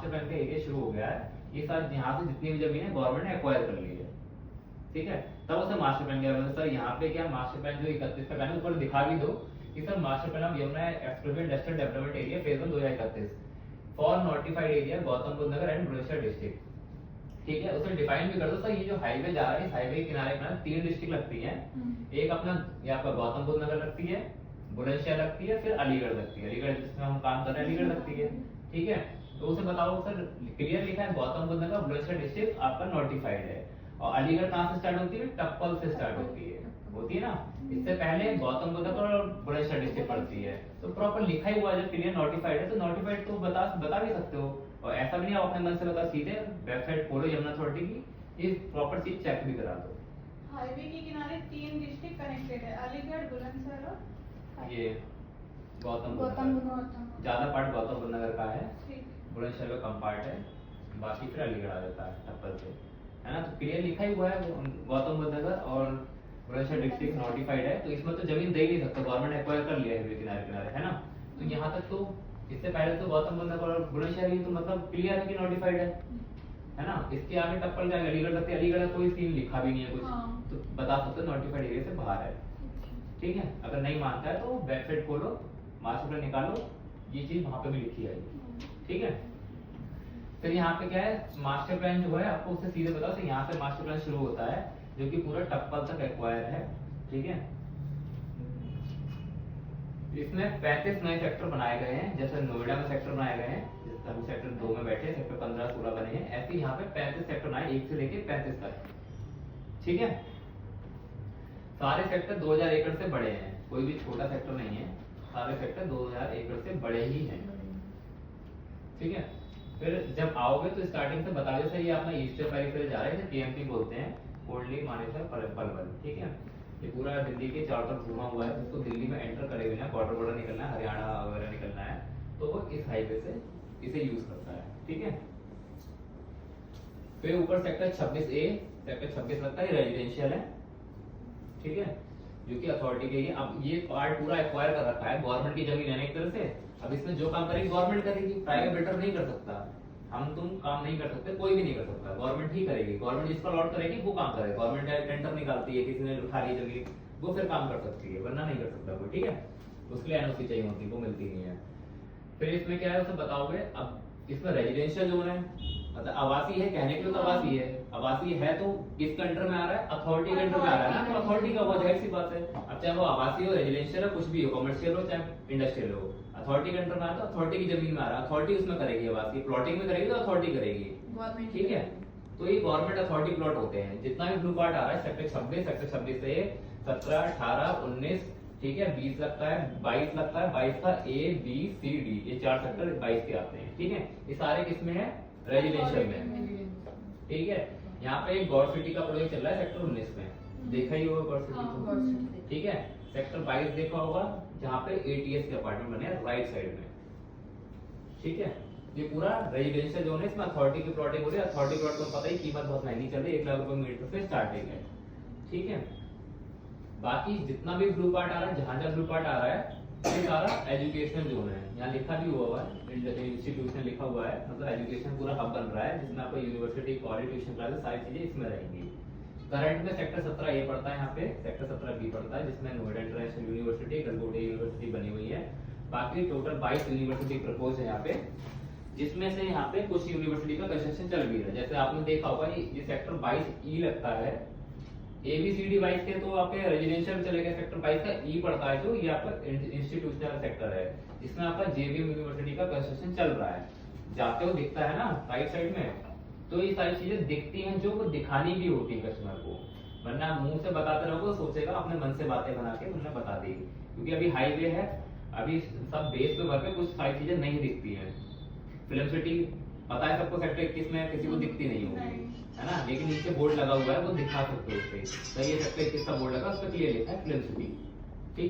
Master plan का area शुरू हो गया है, ये सारी यहाँ से जितनी भी जमीन है गवर्नमेंट ने एक्वायर कर ली है, ठीक है। तब उसे मास्टर प्लान किया सर यहाँ पे क्या मास्टर प्लान जो 31 का प्लान ऊपर दिखा भी दो कि sir master plan of Yamuna exclusive industrial development area phase 1 2031 for notified area Gautam Buddha Nagar and Bulandshahr district, ठीक है। उसे डिफाइन भी कर दो सर ये जो हाईवे जा रहा है इस हाईवे के किनारे किनारे 3 डिस्ट्रिक्ट लगती हैं, एक अपना ये आपका गौतम बुद्ध नगर लगती है, बुलंदशहर लगती है, फिर अलीगढ़ लगती है, अलीगढ़ जिसमें हम काम कर रहे हैं अलीगढ़ लगती है, ठीक है। तो उसे बताओ सर क्लियर लिखा है गौतम बुद्ध नगर बुलंदशहर डिस्ट्रिक्ट आपका नोटिफाइड है, और अलीगढ़ कहाँ से स्टार्ट होती है, टप्पल से स्टार्ट होती है ना। इससे पहले गौतम बुद्ध नगर और बुलंदशहर डिस्ट्रिक्ट पड़ती है, तो प्रॉपर लिखा ही हुआ है जब क्लियर नोटिफाइड है तो नोटिफाइड तो बता भी सकते हो, और ऐसा भी नहीं आप अपने मन से बता, सीधे वेबसाइट खोलो यमुना अथॉरिटी की, ये प्रॉपर चीज चेक भी करा दो। हाईवे के किनारे 3 डिस्ट्रिक्ट कनेक्टेड है, अलीगढ़, बुलंदशहर और ये गौतम बुद्ध ज्यादा पार्ट गौतम बुद्ध नगर का है, बुलंदशहर का कम पार्ट है, बाकी फिर अलीगढ़ आ जाता है टप्पल से, है ना। तो क्लियर लिखा ही हुआ है गौतम बुद्ध नगर और बुलंदशहर डिस्ट्रिक्ट नोटिफाइड है, तो इसमें तो जमीन दे ही नहीं सकता, गवर्नमेंट एक्वायर कर लिया है किनारे किनारे, है ना। तो यहाँ तक तो इससे पहले तो गौतम बुद्ध नगर और बुलंदशहर ही तो मतलब क्लियर है कि नोटिफाइड है ना। इसके आगे टप्पल जाएगा अलीगढ़ लगती है, अलीगढ़ का कोई सीन लिखा भी नहीं है कुछ, तो बता सकते हो नोटिफाइड एरिया से बाहर है, ठीक है। अगर नहीं मानता है तो वेबसाइट खोलो, मास्टर प्लान निकालो, ये चीज वहां पे भी लिखी है, ठीक है। फिर यहाँ पे क्या है मास्टर प्लान जो है आपको उससे सीधे बताओ, तो यहाँ से मास्टर प्लान शुरू होता है जो कि पूरा टप्पल तक एक्वायर है, ठीक है। इसमें 35 नए सेक्टर बनाए गए हैं, जैसे नोएडा में सेक्टर बनाए गए हैं, जैसे हम सेक्टर 2 में बैठे, सेक्टर 15-16 बने हैं, ऐसे यहाँ पे 35 सेक्टर बनाए 1 से लेके 35 तक, ठीक है। सारे सेक्टर 2000 एकड़ से बड़े हैं, कोई भी छोटा सेक्टर नहीं है, सारे सेक्टर 2000 एकड़ से बड़े ही हैं, ठीक है। फिर जब आओगे तो स्टार्टिंग से बता दो सर ये अपना ईस्टर्न पेरिफेरी जा रहा है, टीएमपी बोलते हैं, कोल्डली मानेसर पलवल, ठीक है। ये पूरा दिल्ली के चारों तरफ घुमा हुआ है, जिसको दिल्ली में एंटर करे बिना बॉर्डर निकलना है, हरियाणा वगैरह निकलना है, तो वो इस हाईवे से इसे यूज करता है, ठीक है। फिर ऊपर सेक्टर 26A, सेक्टर 26 लगता है, रेजिडेंशियल है, ठीक है, जो कि अथॉरिटी के लिए। अब ये पार्ट पूरा एक्वायर कर रखा है, गवर्नमेंट की जमीन है एक तरह से, अब इसमें जो काम करेगी गवर्नमेंट करेगी, प्राइवेट बिल्डर नहीं कर सकता, हम तुम काम नहीं कर सकते, कोई भी नहीं कर सकता, गवर्नमेंट ही करेगी, गवर्नमेंट जिसको अलॉट करेगी वो काम करेगा, गवर्नमेंट टेंडर निकालती है, किसी ने उठा ली जमीन वो फिर काम कर सकती है, वरना नहीं कर सकता कोई, ठीक है। उसके लिए एनओसी चाहिए होती है, वो मिलती नहीं है। फिर इसमें क्या है उसे बताओगे। अब इसमें रेजिडेंशियल जोन है, मतलब आवासीय है, कहने के लिए तो आवासीय है, आवासीय है तो किसके अंडर में आ रहा है, अथॉरिटी के अंडर में आ रहा है ना, तो अथॉरिटी का वो जाहिर सी बात है। अब चाहे वो आवासीय हो, रेजिडेंशियल हो, कुछ भी हो, कमर्शियल हो चाहे इंडस्ट्रियल हो, अथॉरिटी के अंडर में आ रहा है तो अथॉरिटी की जमीन में आ रहा है, अथॉरिटी उसमें करेगी, आवासीय प्लॉटिंग में करेगी तो अथॉरिटी करेगी, ठीक है। तो ये गवर्नमेंट अथॉरिटी प्लॉट होते हैं, जितना भी ब्लू पार्ट आ रहा है सेक्टर 26, सेक्टर 26 से 17, 18, 19, ठीक है, 20 लगता है, 22 लगता है, 22 का A, B, C, D, ये 4 सेक्टर 22 के आते हैं, ठीक है। ये सारे किसमें है, रेजिडेंशियल में, ठीक है। यहाँ पे एक गौर सिटी का प्रोजेक्ट चल रहा है सेक्टर 19 में, देखा ही होगा गौर सिटी, ठीक है। सेक्टर 22 देखा होगा जहाँ पे ATS के अपार्टमेंट बने हैं राइट साइड में, ठीक है। ये पूरा रेजिडेंशियल जोन है, इसमें अथॉरिटी की प्लॉटिंग हो रही है, अथॉरिटी प्लॉट को पता ही कीमत बहुत महंगी चल रही है, 1 लाख रुपए मीटर से स्टार्टिंग है, ठीक है। बाकी जितना भी ब्लू पार्ट आ रहा है, जहां जहां ब्लू पार्ट आ रहा है ये सारा एजुकेशनल जोन है, यहाँ लिखा भी हुआ है, इंस्टीट्यूशन लिखा हुआ है, मतलब एजुकेशन पूरा हब बन रहा है, जिसमें आपको यूनिवर्सिटी, कॉलेज, ट्यूशन क्लासेस सारी चीजें इसमें रहेंगी। करंट में सेक्टर 17A पड़ता है, यहाँ पे सेक्टर 17B पड़ता है, जिसमें Noida international university, Galgotia university बनी हुई है। बाकी टोटल 22 यूनिवर्सिटी प्रपोज है यहाँ पे, जिसमें से यहाँ पे कुछ यूनिवर्सिटी का कंस्ट्रक्शन चल भी रहा है। जैसे आपने देखा होगा ये सेक्टर 22E लगता है, ABCD 22 के तो आपके रेजिडेंशियल में चले गए, सेक्टर 22 का E पड़ता है जो ये आपका इंस्टीट्यूशनल सेक्टर है, जिसमें आपका JVM यूनिवर्सिटी का कंस्ट्रक्शन चल रहा है, जाते हुए दिखता है ना राइट साइड में। तो ये सारी चीजें दिखती हैं जो वो दिखानी भी होती है कस्टमर को, वरना मुंह से बताते रहोगे तो सोचेगा अपने मन से बातें बना के उन्हें बता देगी, क्योंकि अभी हाईवे है, अभी सब बेस पे वर्क है, कुछ सारी चीजें नहीं दिखती हैं। फिल्म सिटी पता है सबको, सेक्टर 21 में किसी को दिखती नहीं होगी, है ना, लेकिन नीचे बोर्ड लगा हुआ है वो दिखा सकते हो उससे, तो ये सेक्टर 21 का बोर्ड लगा उस पर क्लियर लिखा है फिल्म सिटी।